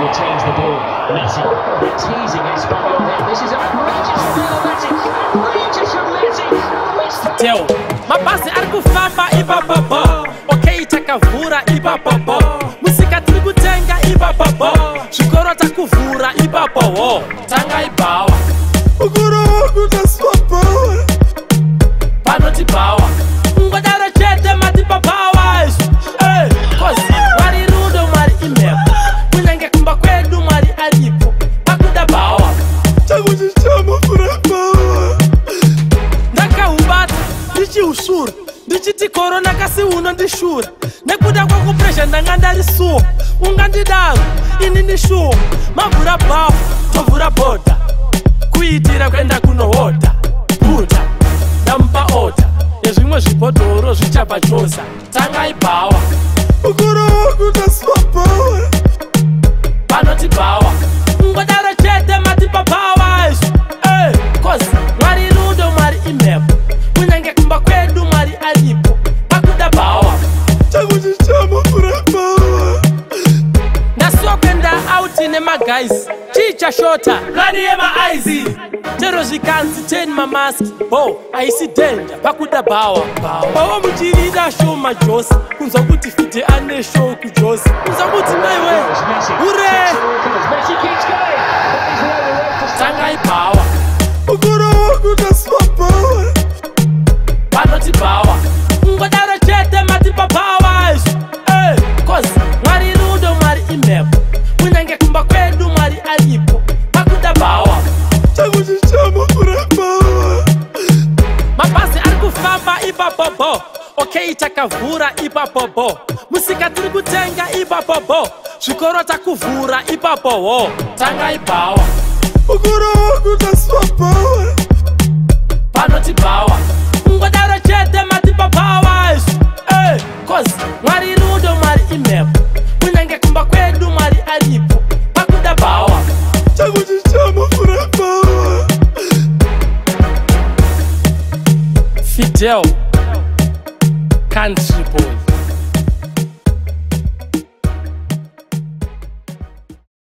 retains the ball. Messi teasing Espanyol here. This is outrageous from Lionel Messi. Outrageous from Messi. Teu, mabasi arikufamba ibababa. Okay, takavura ibababa. Musika tirikutenga ibababa. Zvikoro takuvhura ibababa. Tanga ibawa. Ukuru wangu taswapa. Panoti bawa. Ngodara chete mati babawa. Hey, cause mari rudo mari imepo. Kunyange kumba kwedu mari alipo. Pakuda bawa. Changu chichama furabawa. Ndaka ubata, ndichi ushura. Ndichiti korona kasi uno ndishura. Nekuda kwa kupresha ndanganda risuwa. Ungandidaru, ini nishuwa. Mavura bawa, tovura boda. Kuitira kwenda kunohoda. Buta, dampa ota. Yezvimwe zvibhodhoro zvichapa chosa. Tanga ibawa. Ukuru wangu taswapa. Panoti bawa. Ngodara chete mati babawa. Hey, cause mwari rudo mwari imepo. Kunyange kumba kwedu mwari alipo. Pakuda bawa. Changu chichama furabawa. Nasuwa kwenda out nema guys. Chicha shota, bloody ema eyes. Chero zvikanzi ten mamask. Bo, aisi danger, pakuda bawa. Bawa muchirida show majosi. Kunza kuti fite ane show kujosi. Kunza kuti naiwe. Ure! Messi keeps going. That is the only way to stop. Tanga ibawa. Ukuru wangu taswapa. Panoti bawa. Ngodara chete mati babawa. Hey, cause mwari rudo mwari imepo. Kunyange kumba kwedu mwari alipo. Pakuda bawa. Changu chichama furabawa. Mabasi arikufamba ibababa. Okay, takavhura ibababa. Musika tirikutenga ibababa. Zvikoro takuvhura ibababa. Tanga ibawa. Ukuru wangu taswapa. Panoti bawa. Ngodara chete mati babawa. Hey, cause mwari rudo mwari imepo. Kunyange kumba kwedu mwari alipo. Pakuda bawa. Changu chichama furabawa. Fidel, country boy.